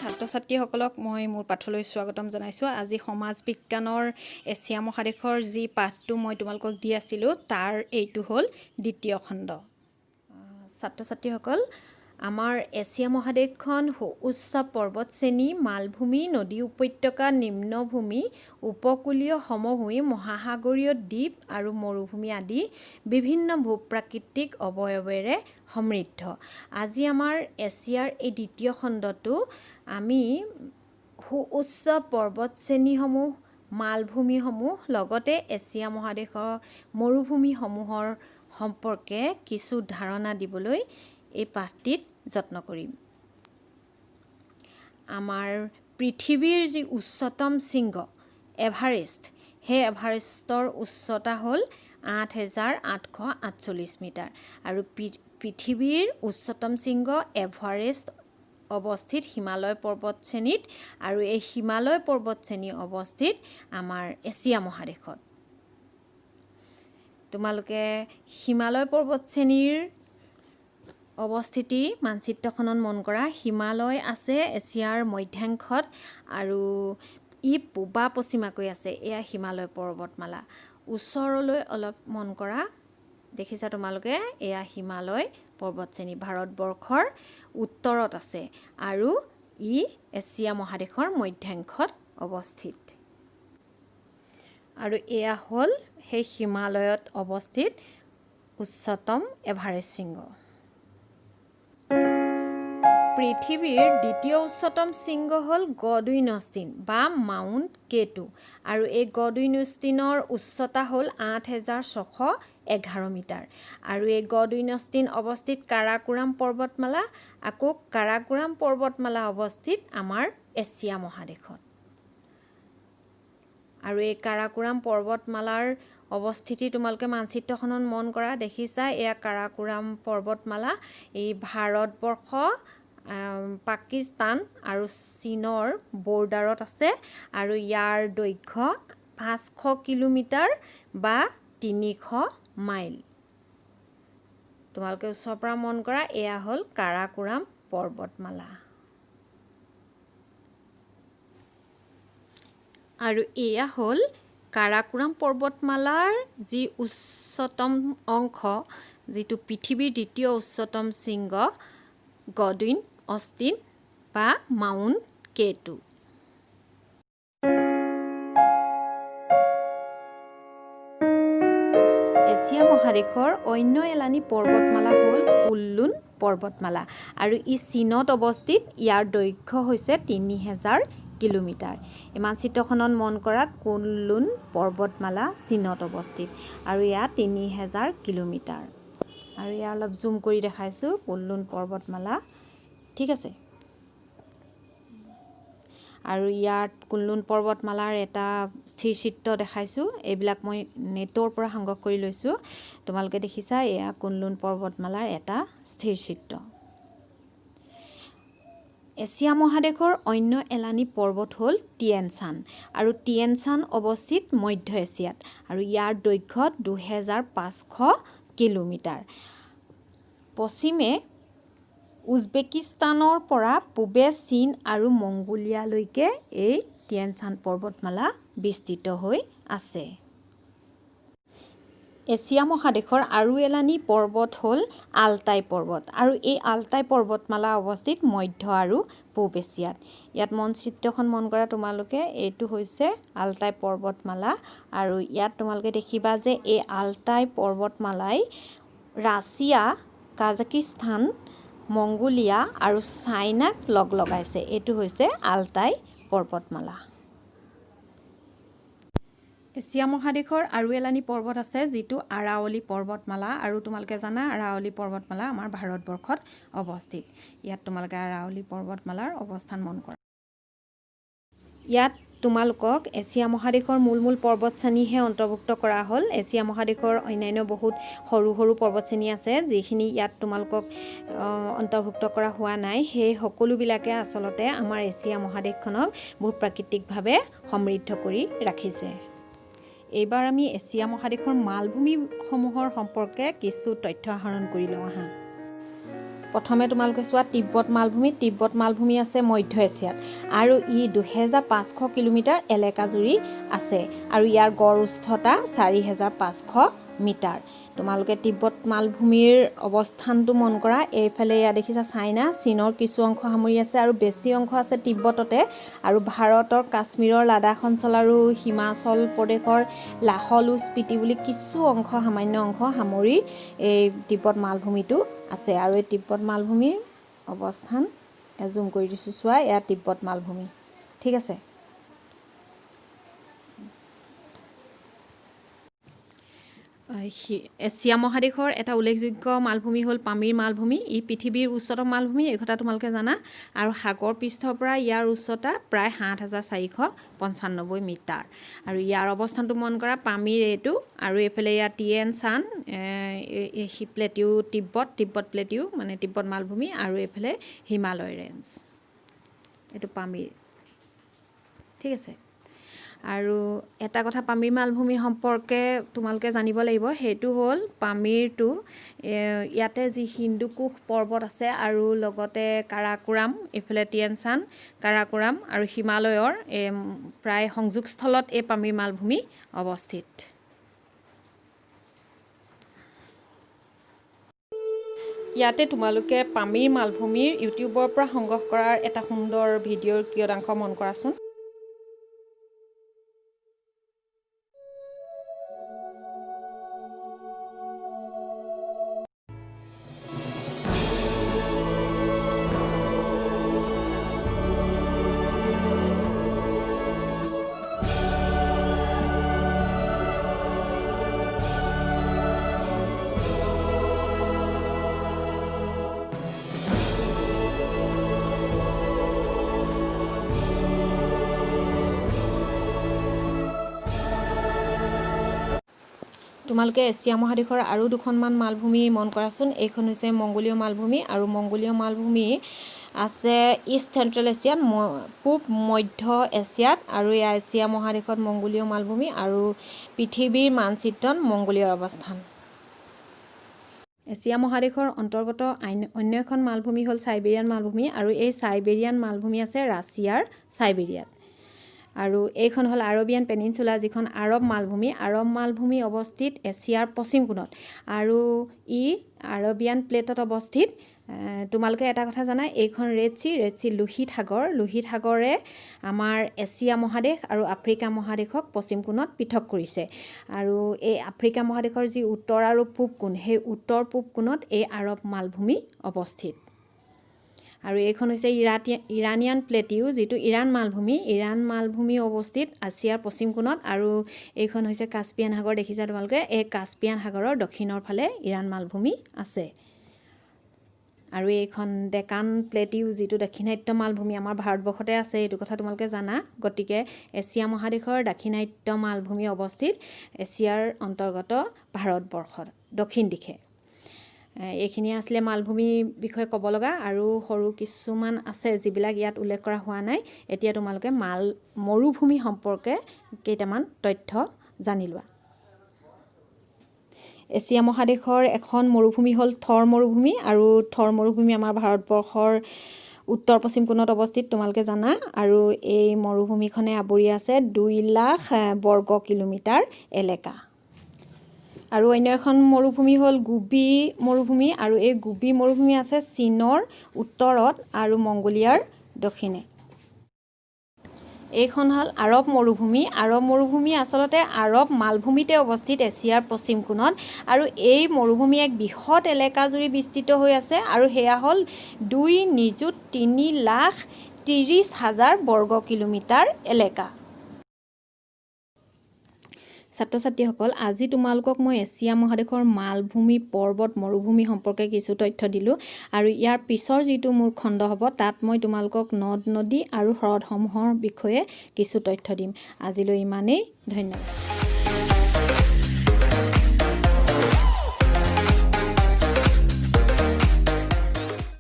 ছাত্ৰ-ছাত্ৰীসকলক মই মোৰ পাঠলৈ স্বাগতম জনাইছোঁ। আজি সমাজ বিজ্ঞানৰ এছিয়া মহাদেশৰ যি পাঠটো মই তোমালোকক দি আছিলোঁ তাৰ এইটো হ'ল দ্বিতীয় খণ্ড। ছাত্ৰ-ছাত্ৰীসকল, আমাৰ এছিয়া মহাদেশখন উচ্চ পৰ্বত শ্ৰেণী, মালভূমি, নদী উপত্যকা, নিম্নভূমি, উপকূলীয় সমভূমি, মহাসাগৰীয় দ্বীপ আৰু মৰুভূমি আদি বিভিন্ন ভূ-প্ৰাকৃতিক অৱয়ৱেৰে সমৃদ্ধ। আজি আমাৰ এছিয়াৰ এই দ্বিতীয় খণ্ডটো আমি উচ্চ পৰ্বত শ্ৰেণীসমূহ, মালভূমিসমূহ লগতে এছিয়া মহাদেশৰ মৰুভূমিসমূহৰ সম্পৰ্কে কিছু ধাৰণা দিবলৈ এই পাঠটিত যত্ন কৰিম। আমাৰ পৃথিৱীৰ যি উচ্চতম শৃংগ এভাৰেষ্ট, সেই এভাৰেষ্টৰ উচ্চতা হ'ল 8,848 মিটাৰ আৰু পৃথিৱীৰ উচ্চতম শৃংগ এভাৰেষ্ট অৱস্থিত হিমালয় পৰ্বতশ্ৰেণীত আৰু এই হিমালয় পৰ্বতশ্ৰেণী অৱস্থিত আমাৰ এছিয়া মহাদেশত। তোমালোকে হিমালয় পৰ্বতশ্ৰেণীৰ অৱস্থিতি মানচিত্ৰখনত মন কৰা। হিমালয় আছে এছিয়াৰ মধ্যাংশত আৰু ই পূবা পশ্চিমাকৈ আছে। এয়া হিমালয় পৰ্বতমালা। ওচৰলৈ অলপ মন কৰা, দেখিছা তোমালোকে, এয়া হিমালয় পৰ্বতশ্ৰেণী ভাৰতবৰ্ষৰ উত্তৰত আছে আৰু ই এছিয়া মহাদেশৰ মধ্যাংশত অৱস্থিত। আৰু এয়া হ'ল সেই হিমালয়ত অৱস্থিত উচ্চতম এভাৰেষ্ট শৃংগ। পৃথিৱীৰ দ্বিতীয় উচ্চতম শৃংগ হ'ল গডউইনষ্টিন বা মাউণ্ট K2 আৰু এই গডউইনষ্টিনৰ উচ্চতা হ'ল 8,611 মিটাৰ আৰু এই গডউইনষ্টিন অৱস্থিত কাৰাকোৰাম পৰ্বতমালা। আকৌ কাৰাকোৰাম পৰ্বতমালা অৱস্থিত আমাৰ এছিয়া মহাদেশত। আৰু এই কাৰাকোৰাম পৰ্বতমালাৰ অৱস্থিতি তোমালোকে মানচিত্ৰখনত মন কৰা, দেখিছা, এয়া কাৰাকোৰাম পৰ্বতমালা। এই ভাৰতবৰ্ষ, পাকিস্তান আৰু চীনৰ বৰ্ডাৰত আছে আৰু ইয়াৰ দৈৰ্ঘ্য 500 কিলোমিটাৰ বা 300 মাইল। তোমালোকে ওচৰৰ পৰা মন কৰা, এয়া হ'ল কাৰাকোৰাম পৰ্বতমালা। আৰু এয়া হ'ল কাৰাকোৰাম পৰ্বতমালাৰ যি উচ্চতম অংশ, যিটো পৃথিৱীৰ দ্বিতীয় উচ্চতম শৃংগ গডউইনষ্টিন বা মাউণ্ট K2। এছিয়া মহাদেশৰ অন্য এলানি পৰ্বতমালা হ'ল কুনলুন পৰ্বতমালা আৰু ই চীনত অৱস্থিত। ইয়াৰ দৈৰ্ঘ্য হৈছে 3,000 কিলোমিটাৰ। এই মানচিত্ৰখনত মন কৰা, কুনলুন পৰ্বতমালা চীনত অৱস্থিত আৰু ইয়াত 3,000 কিলোমিটাৰ। আৰু ইয়াৰ অলপ জুম কৰি দেখাইছোঁ কুনলুন পৰ্বতমালা, ঠিক আছে। আৰু ইয়াত কুনলুন পৰ্বতমালাৰ এটা স্থিৰ চিত্ৰ দেখাইছোঁ। এইবিলাক মই নেটৰ পৰা সংগ্ৰহ কৰি লৈছোঁ। তোমালোকে দেখিছা, এয়া কুনলুন পৰ্বতমালাৰ এটা স্থিৰ চিত্ৰ। এছিয়া মহাদেশৰ অন্য এলানি পৰ্বত হ'ল টিয়েনচান আৰু টিয়েনচান অৱস্থিত মধ্য এছিয়াত আৰু ইয়াৰ দৈৰ্ঘ্য 2,500 কিলোমিটাৰ। পশ্চিমে উজবেকিস্তানৰ পৰা পূবে চীন আৰু মংগোলিয়ালৈকে এই টিয়েনচান পৰ্বতমালা বিস্তৃত হৈ আছে। এছিয়া মহাদেশৰ আৰু এলানি পৰ্বত হ'ল আলটাই পৰ্বত আৰু এই আলটাই পৰ্বতমালা অৱস্থিত মধ্য আৰু পূব এছিয়াত। ইয়াত মানচিত্ৰখন মন কৰা তোমালোকে, এইটো হৈছে আলটাই পৰ্বতমালা আৰু ইয়াত তোমালোকে দেখিবা যে এই আলটাই পৰ্বতমালাই ৰাছিয়া, কাজাকিস্তান, মংগোলিয়া আৰু চাইনাক লগ লগাইছে। এইটো হৈছে আলটাই পৰ্বতমালা। এছিয়া মহাদেশৰ আৰু এলানি পৰ্বত আছে যিটো আৰাৱলী পৰ্বতমালা আৰু তোমালোকে জানা আৰাৱলী পৰ্বতমালা আমাৰ ভাৰতবৰ্ষত অৱস্থিত। ইয়াত তোমালোকে আৰাৱলী পৰ্বতমালাৰ অৱস্থান মন কৰা। ইয়াত তোমালোকক এছিয়া মহাদেশৰ মূল পৰ্বতশ্ৰেণীহে অন্তৰ্ভুক্ত কৰা হ'ল। এছিয়া মহাদেশৰ অন্যান্য বহুত সৰু সৰু পৰ্বতশ্ৰেণী আছে যিখিনি ইয়াত তোমালোকক অন্তৰ্ভুক্ত কৰা হোৱা নাই। সেই সকলোবিলাকে আচলতে আমাৰ এছিয়া মহাদেশখনক ভূ প্ৰাকৃতিকভাৱে সমৃদ্ধ কৰি ৰাখিছে। এইবাৰ আমি এছিয়া মহাদেশৰ মালভূমিসমূহৰ সম্পৰ্কে কিছু তথ্য আহৰণ কৰি লওঁ আহা। প্ৰথমে তোমালোকে চোৱা তিব্বত মালভূমি আছে মধ্য এছিয়াত আৰু ই 2500 কিলোমিটাৰ এলেকা জুৰি আছে আৰু ইয়াৰ গড় উচ্চতা 4500 মিটাৰ। তোমালোকে তিব্বত মালভূমিৰ অৱস্থানটো মন কৰা। এইফালে ইয়াত দেখিছা চাইনা, চীনৰ কিছু অংশ সামৰি আছে আৰু বেছি অংশ আছে তিব্বততে। আৰু ভাৰতৰ কাশ্মীৰৰ লাডাখ অঞ্চল আৰু হিমাচল প্ৰদেশৰ লাহল স্পিতি বুলি কিছু অংশ সামান্য অংশ সামৰি এই তিব্বত মালভূমিটো আছে। আৰু এই তিব্বত মালভূমিৰ অৱস্থান জুম কৰি দিছোঁ চোৱা, এয়া তিব্বত মালভূমি। ঠিক আছে। এছিয়া মহাদেশৰ এটা উল্লেখযোগ্য মালভূমি হ'ল পামিৰ মালভূমি। ই পৃথিৱীৰ উচ্চতম মালভূমি, এই কথা তোমালোকে জানা। আৰু সাগৰ পৃষ্ঠৰ পৰা ইয়াৰ উচ্চতা প্ৰায় 7495 মিটাৰ। আৰু ইয়াৰ অৱস্থানটো মন কৰা পামিৰ এইটো, আৰু এইফালে ইয়াত টিয়েন চান প্লেটিউ তিব্বত প্লেটিউ মানে তিব্বত মালভূমি, আৰু এইফালে হিমালয় ৰেঞ্জ, এইটো পামিৰ। ঠিক আছে। আৰু এটা কথা পামিৰ মালভূমি সম্পৰ্কে তোমালোকে জানিব লাগিব, সেইটো হ'ল পামিৰটো ইয়াতে যি হিন্দুকুশ পৰ্বত আছে আৰু লগতে কাৰাকোৰাম, এইফালে টিয়েনচান, কাৰাকোৰাম আৰু হিমালয়ৰ প্ৰায় সংযোগস্থলত এই পামিৰ মালভূমি অৱস্থিত। ইয়াতে তোমালোকে পামিৰ মালভূমিৰ ইউটিউবৰ পৰা সংগ্ৰহ কৰাৰ এটা সুন্দৰ ভিডিঅ'ৰ কিয়দাংশ মন কৰাচোন। তোমালোকে এছিয়া মহাদেশৰ আৰু দুখনমান মালভূমি মন কৰাচোন। এইখন হৈছে মংগোলীয় মালভূমি, আৰু মংগোলীয় মালভূমি আছে ইষ্ট চেণ্ট্ৰেল এছিয়াত, পূব মধ্য এছিয়াত, আৰু এয়া এছিয়া মহাদেশত মংগোলীয় মালভূমি, আৰু পৃথিৱীৰ মানচিত্ৰত মংগোলীয়ৰ অৱস্থান। এছিয়া মহাদেশৰ অন্তৰ্গত অন্য এখন মালভূমি হ'ল চাইবেৰিয়ান মালভূমি, আৰু এই চাইবেৰিয়ান মালভূমি আছে ৰাছিয়াৰ চাইবেৰিয়াত। আৰু এইখন হ'ল আৰবিয়ান পেনিনচুলা, যিখন আৰৱ মালভূমি অৱস্থিত এছিয়াৰ পশ্চিম কোণত, আৰু ই আৰবিয়ান প্লেটত অৱস্থিত। তোমালোকে এটা কথা জানা, এইখন ৰেড চি লোহিত সাগৰে আমাৰ এছিয়া মহাদেশ আৰু আফ্ৰিকা মহাদেশক পশ্চিম কোণত পৃথক কৰিছে। আৰু এই আফ্ৰিকা মহাদেশৰ যি উত্তৰ আৰু পূব কোণ, সেই উত্তৰ পূব কোণত এই আৰৱ মালভূমি অৱস্থিত। আৰু এইখন হৈছে ইৰানিয়ান প্লেটিউ, যিটো ইৰাণ মালভূমি অৱস্থিত এছিয়াৰ পশ্চিম কোণত। আৰু এইখন হৈছে কাস্পিয়ান সাগৰ, দেখিছা তোমালোকে, এই কাস্পিয়ান সাগৰৰ দক্ষিণৰ ফালে ইৰাণ মালভূমি আছে। আৰু এইখন ডেকান প্লেটিউ, যিটো দাক্ষিণাত্য মালভূমি, আমাৰ ভাৰতবৰ্ষতে আছে, এইটো কথা তোমালোকে জানা। গতিকে এছিয়া মহাদেশৰ দাক্ষিণাত্য মালভূমি অৱস্থিত এছিয়াৰ অন্তৰ্গত ভাৰতবৰ্ষত দক্ষিণ দিশে। এইখিনি আছিলে মালভূমিৰ বিষয়ে ক'ব লগা, আৰু সৰু কিছুমান আছে যিবিলাক ইয়াত উল্লেখ কৰা হোৱা নাই। এতিয়া তোমালোকে মৰুভূমি সম্পৰ্কে কেইটামান তথ্য জানি লোৱা। এছিয়া মহাদেশৰ এখন মৰুভূমি হ'ল থৰ মৰুভূমি, আৰু থৰ মৰুভূমি আমাৰ ভাৰতবৰ্ষৰ উত্তৰ পশ্চিম কোণত অৱস্থিত, তোমালোকে জানা। আৰু এই মৰুভূমিখনে আৱৰি আছে 2 লাখ বৰ্গ কিলোমিটাৰ এলেকা। আৰু অন্য এখন মৰুভূমি হ'ল গোবি মৰুভূমি, আৰু এই গোবি মৰুভূমি আছে চীনৰ উত্তৰত আৰু মংগোলিয়াৰ দক্ষিণে। এইখন হ'ল আৰৱ মৰুভূমি আচলতে আৰৱ মালভূমিতে অৱস্থিত এছিয়াৰ পশ্চিম কোণত, আৰু এই মৰুভূমি এক বৃহৎ এলেকা জুৰি বিস্তৃত হৈ আছে, আৰু সেয়া হ'ল 3,30,000 বৰ্গ কিলোমিটাৰ এলেকা। ছাত্ৰ ছাত্ৰীসকল, আজি তোমালোকক মই এছিয়া মহাদেশৰ মালভূমি, পৰ্বত, মৰুভূমি সম্পৰ্কে কিছু তথ্য দিলোঁ, আৰু ইয়াৰ পিছৰ যিটো মোৰ খণ্ড হ'ব তাত মই তোমালোকক নদ নদী আৰু হ্ৰদসমূহৰ বিষয়ে কিছু তথ্য দিম। আজিলৈ ইমানেই, ধন্যবাদ।